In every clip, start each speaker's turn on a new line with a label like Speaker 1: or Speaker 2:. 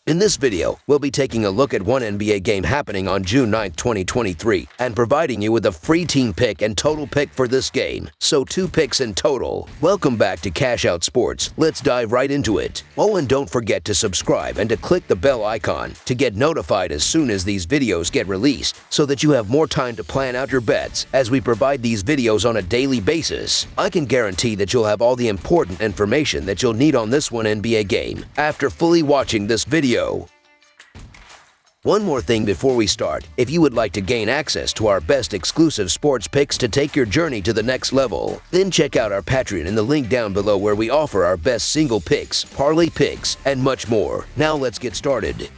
Speaker 1: In this video, we'll be taking a look at one NBA game happening on June 9, 2023, and providing you with a free team pick and total pick for this game. So 2 picks in total. Welcome back to Cash Out Sports. Let's dive right into it. Oh, and don't forget to subscribe and to click the bell icon to get notified as soon as these videos get released, so that you have more time to plan out your bets as we provide these videos on a daily basis. I can guarantee that you'll have all the important information that you'll need on this one NBA game after fully watching this video. One more thing before we start. If you would like to gain access to our best exclusive sports picks to take your journey to the next level, then check out our Patreon in the link down below, where we offer our best single picks, parlay picks, and much more. Now let's get started.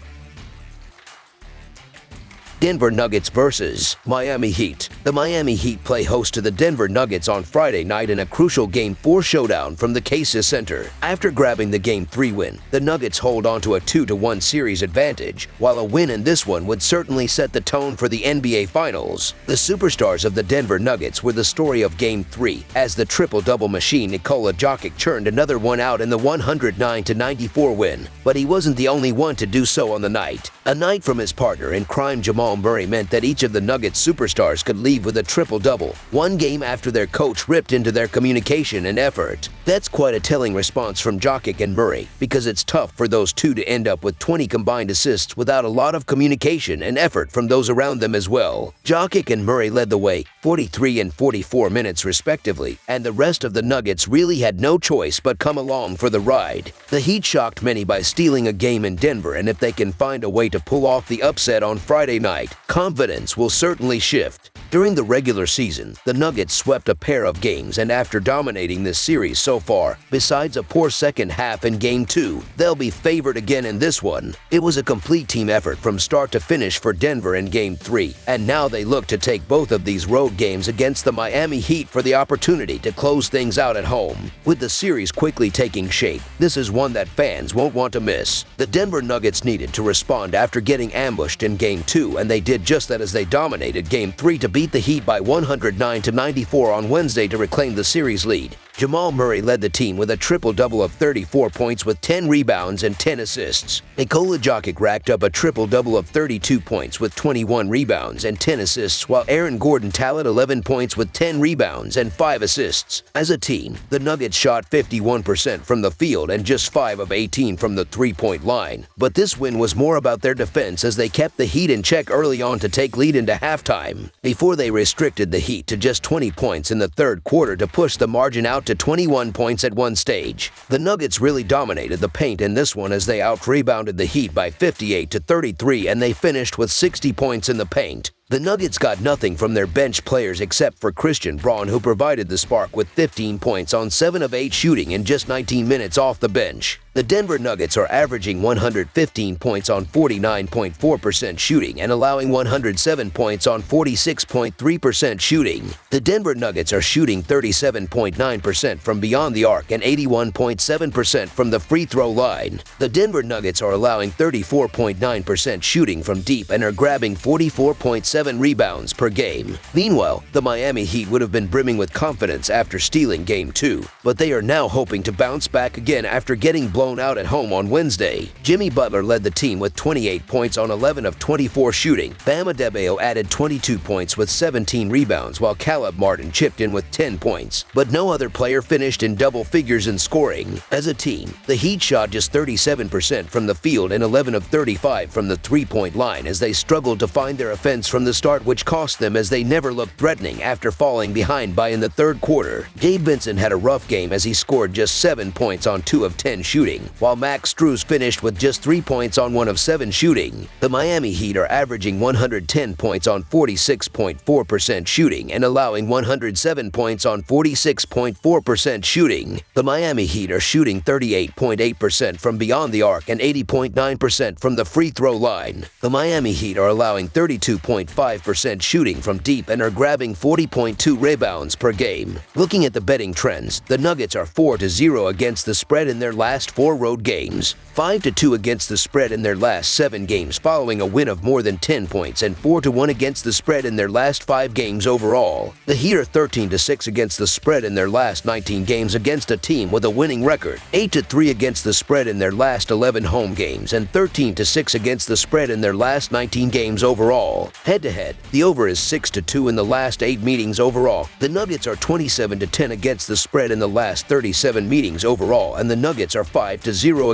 Speaker 1: Denver Nuggets versus Miami Heat. The Miami Heat play host to the Denver Nuggets on Friday night in a crucial Game 4 showdown from the Cases Center. After grabbing the Game 3 win, the Nuggets hold on to a 2-1 series advantage, while a win in this one would certainly set the tone for the NBA Finals. The superstars of the Denver Nuggets were the story of Game 3, as the triple-double machine Nikola Jokic churned another one out in the 109-94 win. But he wasn't the only one to do so on the night. A night from his partner in crime Jamal Murray meant that each of the Nuggets superstars could leave with a triple-double, one game after their coach ripped into their communication and effort. That's quite a telling response from Jokic and Murray, because it's tough for those two to end up with 20 combined assists without a lot of communication and effort from those around them as well. Jokic and Murray led the way, 43 and 44 minutes respectively, and the rest of the Nuggets really had no choice but come along for the ride. The Heat shocked many by stealing a game in Denver, and if they can find a way to pull off the upset on Friday night, confidence will certainly shift. During the regular season, the Nuggets swept a pair of games, and after dominating this series so far, besides a poor second half in Game 2, they'll be favored again in this one. It was a complete team effort from start to finish for Denver in Game 3, and now they look to take both of these road games against the Miami Heat for the opportunity to close things out at home. With the series quickly taking shape, this is one that fans won't want to miss. The Denver Nuggets needed to respond after getting ambushed in Game 2, and they did just that as they dominated Game 3 to beat the Heat by 109-94 on Wednesday to reclaim the series lead. Jamal Murray led the team with a triple-double of 34 points with 10 rebounds and 10 assists. Nikola Jokic racked up a triple-double of 32 points with 21 rebounds and 10 assists, while Aaron Gordon tallied 11 points with 10 rebounds and 5 assists. As a team, the Nuggets shot 51% from the field and just 5 of 18 from the three-point line. But this win was more about their defense, as they kept the Heat in check early on to take lead into halftime, before they restricted the Heat to just 20 points in the third quarter to push the margin out to 21 points at one stage. The Nuggets really dominated the paint in this one, as they out-rebounded the Heat by 58-33, and they finished with 60 points in the paint. The Nuggets got nothing from their bench players except for Christian Braun, who provided the spark with 15 points on 7 of 8 shooting in just 19 minutes off the bench. The Denver Nuggets are averaging 115 points on 49.4% shooting and allowing 107 points on 46.3% shooting. The Denver Nuggets are shooting 37.9% from beyond the arc and 81.7% from the free throw line. The Denver Nuggets are allowing 34.9% shooting from deep and are grabbing 44.7 rebounds per game. Meanwhile, the Miami Heat would have been brimming with confidence after stealing Game 2, but they are now hoping to bounce back again after getting blown out at home on Wednesday. Jimmy Butler led the team with 28 points on 11 of 24 shooting. Bam Adebayo added 22 points with 17 rebounds, while Caleb Martin chipped in with 10 points. But no other player finished in double figures in scoring. As a team, the Heat shot just 37% from the field and 11 of 35 from the three-point line, as they struggled to find their offense from the start, which cost them, as they never looked threatening after falling behind by in the third quarter. Gabe Vincent had a rough game, as he scored just 7 points on 2 of 10 shooting, while Max Strus finished with just 3 points on 1 of 7 shooting. The Miami Heat are averaging 110 points on 46.4% shooting and allowing 107 points on 46.4% shooting. The Miami Heat are shooting 38.8% from beyond the arc and 80.9% from the free throw line. The Miami Heat are allowing 32.5% shooting from deep and are grabbing 40.2 rebounds per game. Looking at the betting trends, the Nuggets are 4-0 against the spread in their last 4 road games, 5-2 against the spread in their last 7 games following a win of more than 10 points, and 4-1 against the spread in their last 5 games overall. The Heat are 13-6 against the spread in their last 19 games against a team with a winning record, 8-3 against the spread in their last 11 home games, and 13-6 against the spread in their last 19 games overall. Head-to-head, the over is 6-2 in the last 8 meetings overall. The Nuggets are 27-10 against the spread in the last 37 meetings overall, and the Nuggets are 5-0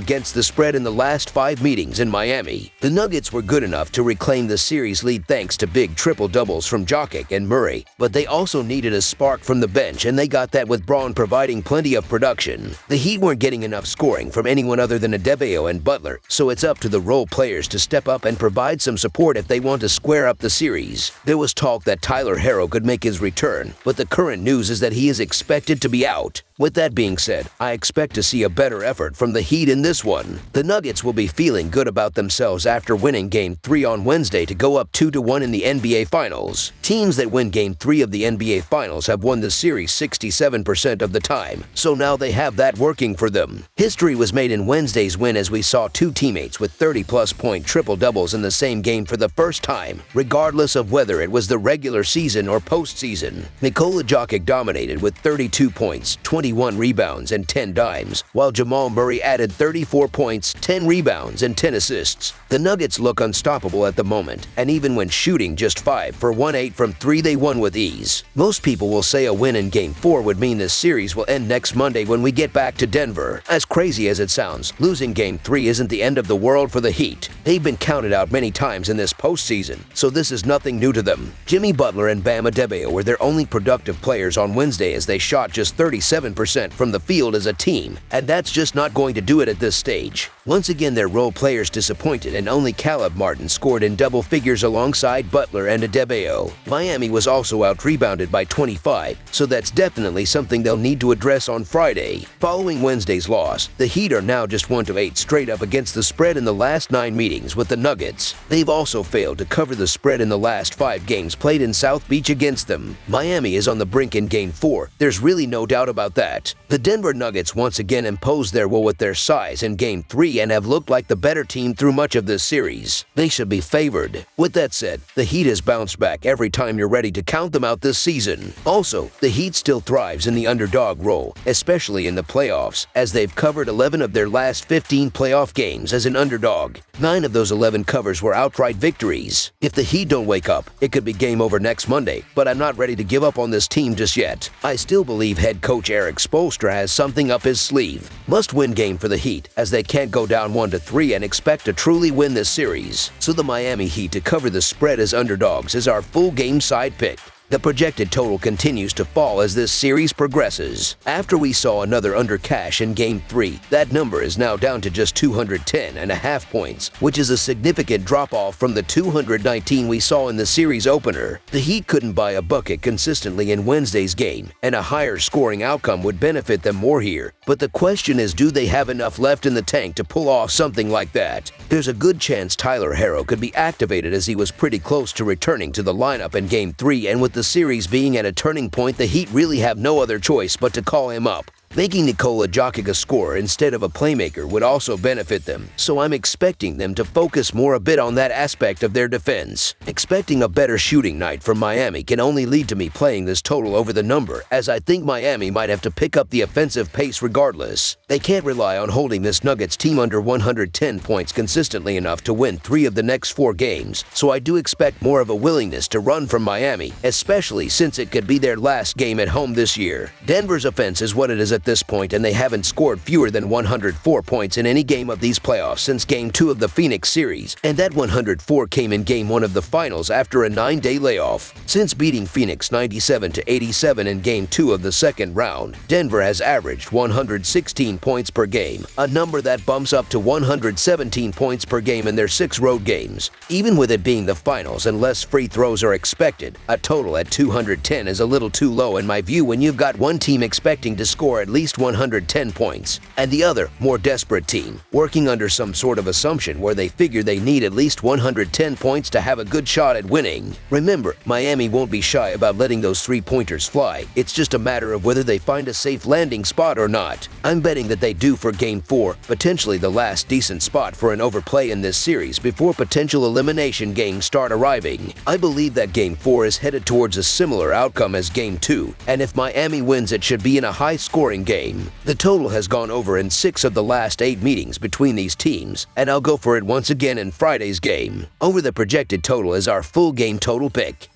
Speaker 1: against the spread in the last 5 meetings in Miami. The Nuggets were good enough to reclaim the series lead thanks to big triple-doubles from Jokic and Murray, but they also needed a spark from the bench, and they got that with Braun providing plenty of production. The Heat weren't getting enough scoring from anyone other than Adebayo and Butler, so it's up to the role players to step up and provide some support if they want to square up the series. There was talk that Tyler Herro could make his return, but the current news is that he is expected to be out. With that being said, I expect to see a better effort from the Heat in this one. The Nuggets will be feeling good about themselves after winning Game 3 on Wednesday to go up 2-1 in the NBA Finals. Teams that win Game 3 of the NBA Finals have won the series 67% of the time, so now they have that working for them. History was made in Wednesday's win as we saw 2 teammates with 30-plus point triple-doubles in the same game for the first time, regardless of whether it was the regular season or postseason. Nikola Jokic dominated with 32 points, 21 rebounds, and 10 dimes, while Jamal Murray added 34 points, 10 rebounds, and 10 assists. The Nuggets look unstoppable at the moment, and even when shooting just 5 for 1-8 from 3, they won with ease. Most people will say a win in Game 4 would mean this series will end next Monday when we get back to Denver. As crazy as it sounds, losing Game 3 isn't the end of the world for the Heat. They've been counted out many times in this postseason, so this is nothing new to them. Jimmy Butler and Bam Adebayo were their only productive players on Wednesday as they shot just 37% from the field as a team, and that's just not going to do it at this stage. Once again, their role players disappointed, and only Caleb Martin scored in double figures alongside Butler and Adebayo. Miami was also out-rebounded by 25, so that's definitely something they'll need to address on Friday. Following Wednesday's loss, the Heat are now just 1-8 straight up against the spread in the last 9 meetings with the Nuggets. They've also failed to cover the spread in the last 5 games played in South Beach against them. Miami is on the brink in Game 4, there's really no doubt about that. The Denver Nuggets once again imposed their will with their size in Game 3 and have looked like the better team through much of this series. They should be favored. With that said, the Heat has bounced back every time you're ready to count them out this season. Also, the Heat still thrives in the underdog role, especially in the playoffs, as they've covered 11 of their last 15 playoff games as an underdog. 9 of those 11 covers were outright victories. If the Heat don't wake up, it could be game over next Monday, but I'm not ready to give up on this team just yet. I still believe head coach Eric Spoelstra has something up his sleeve. Must-win game for the Heat, as they can't go down 1-3 and expect to truly win this series. So the Miami Heat to cover the spread as underdogs is our full game side pick. The projected total continues to fall as this series progresses. After we saw another under cash in Game 3, that number is now down to just 210.5 points, which is a significant drop-off from the 219 we saw in the series opener. The Heat couldn't buy a bucket consistently in Wednesday's game, and a higher scoring outcome would benefit them more here. But the question is, do they have enough left in the tank to pull off something like that? There's a good chance Tyler Herro could be activated, as he was pretty close to returning to the lineup in Game 3, and with the series being at a turning point, the Heat really have no other choice but to call him up. Making Nikola Jokic a scorer instead of a playmaker would also benefit them, so I'm expecting them to focus more a bit on that aspect of their defense. Expecting a better shooting night from Miami can only lead to me playing this total over the number, as I think Miami might have to pick up the offensive pace regardless. They can't rely on holding this Nuggets team under 110 points consistently enough to win 3 of the next 4 games, so I do expect more of a willingness to run from Miami, especially since it could be their last game at home this year. Denver's offense is what it is at this point, and they haven't scored fewer than 104 points in any game of these playoffs since Game 2 of the Phoenix series, and that 104 came in Game 1 of the finals after a 9-day layoff. Since beating Phoenix 97-87 in Game 2 of the second round, Denver has averaged 116 points per game, a number that bumps up to 117 points per game in their 6 road games. Even with it being the finals and less free throws are expected, a total at 210 is a little too low in my view when you've got one team expecting to score at least 110 points, and the other, more desperate team, working under some sort of assumption where they figure they need at least 110 points to have a good shot at winning. Remember, Miami won't be shy about letting those three-pointers fly. It's just a matter of whether they find a safe landing spot or not. I'm betting that they do for Game 4, potentially the last decent spot for an overplay in this series before potential elimination games start arriving. I believe that Game 4 is headed towards a similar outcome as Game 2, and if Miami wins, it should be in a high-scoring game. The total has gone over in 6 of the last 8 meetings between these teams, and I'll go for it once again in Friday's game. Over the projected total is our full game total pick.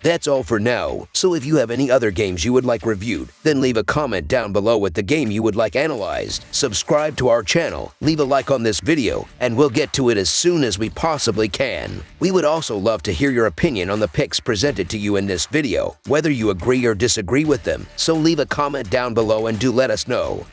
Speaker 1: That's all for now, so if you have any other games you would like reviewed, then leave a comment down below with the game you would like analyzed. Subscribe to our channel, leave a like on this video, and we'll get to it as soon as we possibly can. We would also love to hear your opinion on the picks presented to you in this video, whether you agree or disagree with them, so leave a comment down below and do let us know.